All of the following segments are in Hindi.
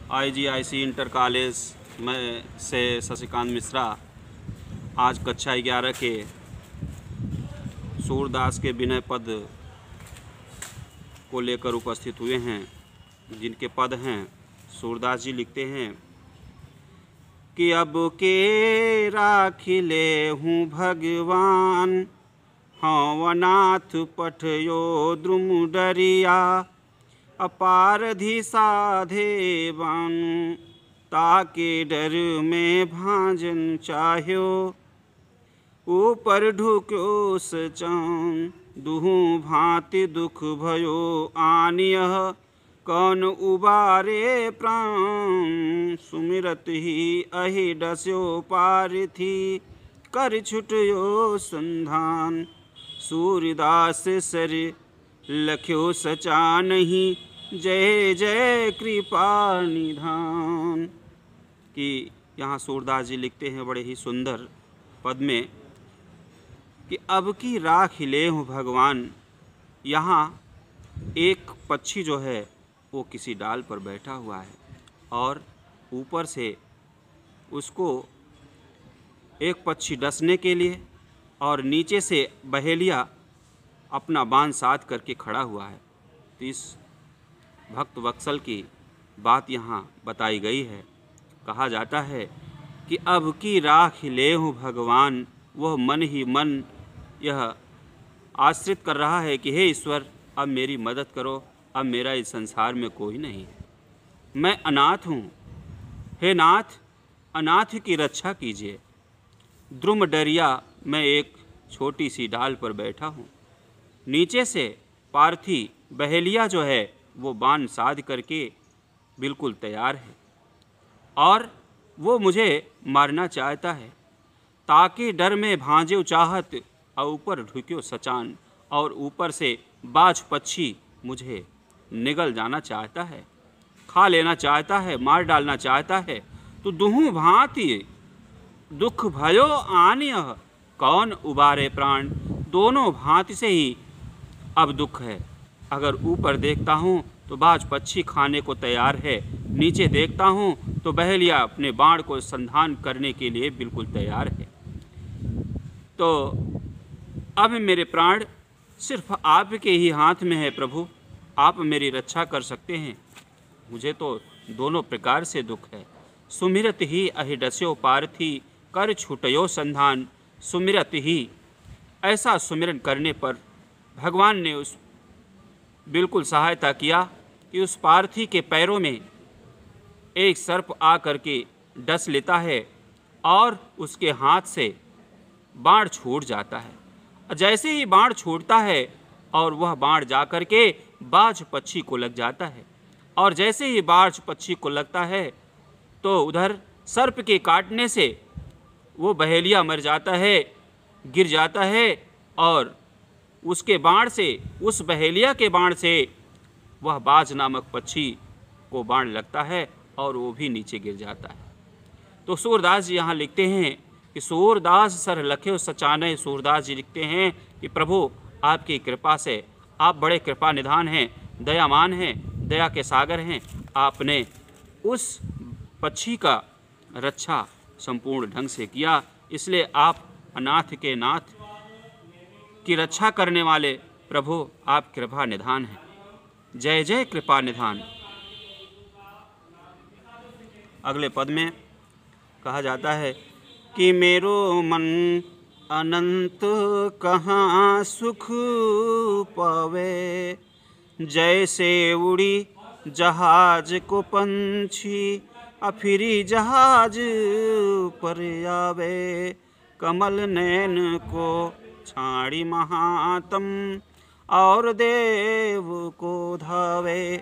IGIC इंटर कॉलेज में से शशिकांत मिश्रा आज कक्षा 11 के सूरदास के विनय पद को लेकर उपस्थित हुए हैं, जिनके पद हैं। सूरदास जी लिखते हैं कि अब के राखिले हूँ भगवान, हवनाथ पठयो द्रुम डरिया, अपारधि साधे बानु, ताके डर में भांजन चाह्यो, ऊपर ढुक्यो सचान, दुहु भांति दुख भयो आनियह, कौन उबारे प्राण, सुमिरत ही अहि डस्यो पारथी, कर छुटयो संधान, सूरदास सर लख्यो सचा नहीं, जय जय कृपा निधान। कि यहाँ सूरदास जी लिखते हैं बड़े ही सुंदर पद में कि अब की राख ले हूँ भगवान। यहाँ एक पक्षी जो है वो किसी डाल पर बैठा हुआ है और ऊपर से उसको एक पक्षी डसने के लिए और नीचे से बहेलिया अपना बाण साध करके खड़ा हुआ है। तो इस भक्त वत्सल की बात यहाँ बताई गई है। कहा जाता है कि अब की राख ले हूँ भगवान, वह मन ही मन यह आश्रित कर रहा है कि हे ईश्वर, अब मेरी मदद करो, अब मेरा इस संसार में कोई नहीं है, मैं अनाथ हूँ। हे नाथ, अनाथ की रक्षा कीजिए। द्रुम डरिया, मैं एक छोटी सी डाल पर बैठा हूँ, नीचे से पार्थी बहेलिया जो है वो बाण साध करके बिल्कुल तैयार है और वो मुझे मारना चाहता है। ताकि डर में भांजे चाहत, और ऊपर ढुक्यो सचान, और ऊपर से बाज पक्षी मुझे निगल जाना चाहता है, खा लेना चाहता है, मार डालना चाहता है। तो दुहु भांति दुख भयो आनियह, कौन उबारे प्राण, दोनों भांति से ही अब दुख है। अगर ऊपर देखता हूँ तो बाज पक्षी खाने को तैयार है, नीचे देखता हूँ तो बहेलिया अपने बाण को संधान करने के लिए बिल्कुल तैयार है। तो अब मेरे प्राण सिर्फ आपके ही हाथ में है प्रभु, आप मेरी रक्षा कर सकते हैं। मुझे तो दोनों प्रकार से दुख है। सुमिरत ही अहि डस्यो पारथी, कर छुटयो संधान। सुमिरत ही, ऐसा सुमिरन करने पर भगवान ने उस बिल्कुल सहायता किया कि उस पार्थी के पैरों में एक सर्प आ करके डस लेता है और उसके हाथ से बाण छूट जाता है। जैसे ही बाण छूटता है और वह बाण जा कर के बाज पक्षी को लग जाता है, और जैसे ही बाज पक्षी को लगता है तो उधर सर्प के काटने से वो बहेलिया मर जाता है, गिर जाता है, और उसके बाण से, उस बहेलिया के बाण से वह बाज नामक पक्षी को बाण लगता है और वो भी नीचे गिर जाता है। तो सूरदास जी यहाँ लिखते हैं कि सूरदास सर लख्यो सचाने। सूरदास जी लिखते हैं कि प्रभु आपकी कृपा से, आप बड़े कृपा निधान हैं, दयामान हैं, दया के सागर हैं। आपने उस पक्षी का रक्षा संपूर्ण ढंग से किया, इसलिए आप अनाथ के नाथ की रक्षा करने वाले प्रभु, आप कृपा निधान हैं। जय जय कृपा निधान। अगले पद में कहा जाता है कि मेरो मन अनंत कहाँ सुख पावे, जैसे उड़ी जहाज को पंछी, अफिरी जहाज पर आवे, कमल नैन को छाड़ी महातम, और देव को धावे,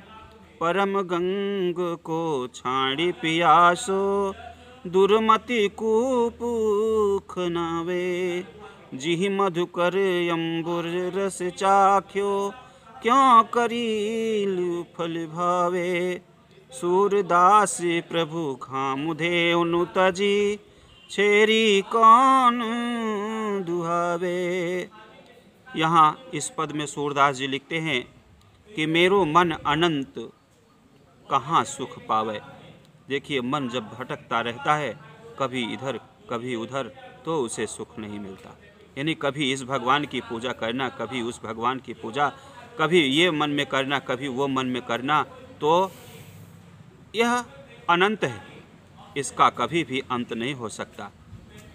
परम गंग को छाड़ी पियासो, दुर्मति कूप नावे, जिहि मधुकर अम्बुर रस चाख्यो, क्यों करील फल भावे, सूरदास प्रभु खामुधे उनुतजी, छेरी कौन दुहावे। यहाँ इस पद में सूरदास जी लिखते हैं कि मेरो मन अनंत कहाँ सुख पावे। देखिए, मन जब भटकता रहता है, कभी इधर कभी उधर, तो उसे सुख नहीं मिलता। यानी कभी इस भगवान की पूजा करना, कभी उस भगवान की पूजा, कभी ये मन में करना, कभी वो मन में करना, तो यह अनंत है, इसका कभी भी अंत नहीं हो सकता।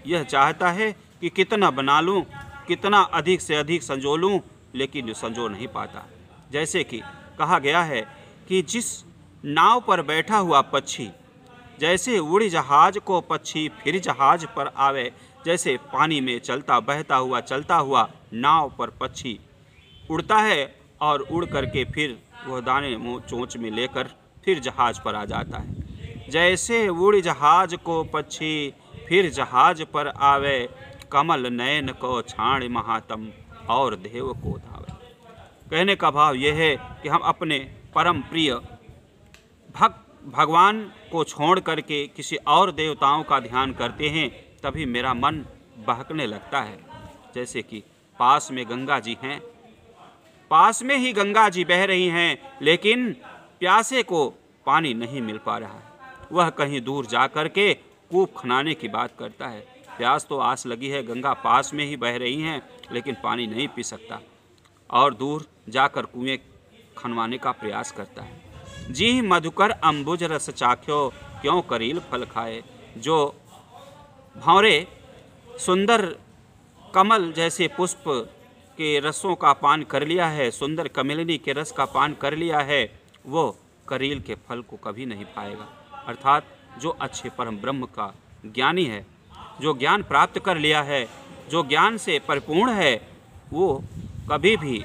यह चाहता है कि कितना बना लूं, कितना अधिक से अधिक संजो लूं, लेकिन संजो नहीं पाता। जैसे कि कहा गया है कि जिस नाव पर बैठा हुआ पक्षी जैसे उड़ी जहाज को पक्षी फिर जहाज पर आवे, जैसे पानी में चलता चलता हुआ नाव पर पक्षी उड़ता है और उड़ करके फिर वह दाने मुँह चोंच में लेकर फिर जहाज पर आ जाता है। जैसे उड़ी जहाज को पक्षी फिर जहाज पर आवे, कमल नयन को छाण महात्म और देव को धावे। कहने का भाव यह है कि हम अपने परम प्रिय भगवान को छोड़ करके किसी और देवताओं का ध्यान करते हैं, तभी मेरा मन बहकने लगता है। जैसे कि पास में गंगा जी हैं, पास में ही गंगा जी बह रही हैं, लेकिन प्यासे को पानी नहीं मिल पा रहा है। वह कहीं दूर जा कर के कूप खनाने की बात करता है। प्यास तो आस लगी है, गंगा पास में ही बह रही हैं, लेकिन पानी नहीं पी सकता और दूर जाकर कुएं खनवाने का प्रयास करता है। जी मधुकर अंबुज रस चाख्यो, क्यों करील फल खाए। जो भंवरे सुंदर कमल जैसे पुष्प के रसों का पान कर लिया है, सुंदर कमलिनी के रस का पान कर लिया है, वो करील के फल को कभी नहीं पाएगा। अर्थात जो अच्छे परम ब्रह्म का ज्ञानी है, जो ज्ञान प्राप्त कर लिया है, जो ज्ञान से परिपूर्ण है, वो कभी भी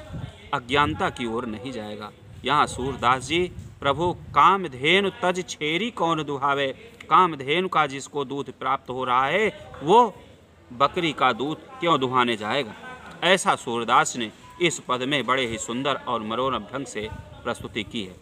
अज्ञानता की ओर नहीं जाएगा। यहाँ सूरदास जी प्रभु कामधेनु तज छेरी कौन दुहावे, कामधेनु का जिसको दूध प्राप्त हो रहा है, वो बकरी का दूध क्यों दुहाने जाएगा। ऐसा सूरदास ने इस पद में बड़े ही सुंदर और मनोरम ढंग से प्रस्तुति की है।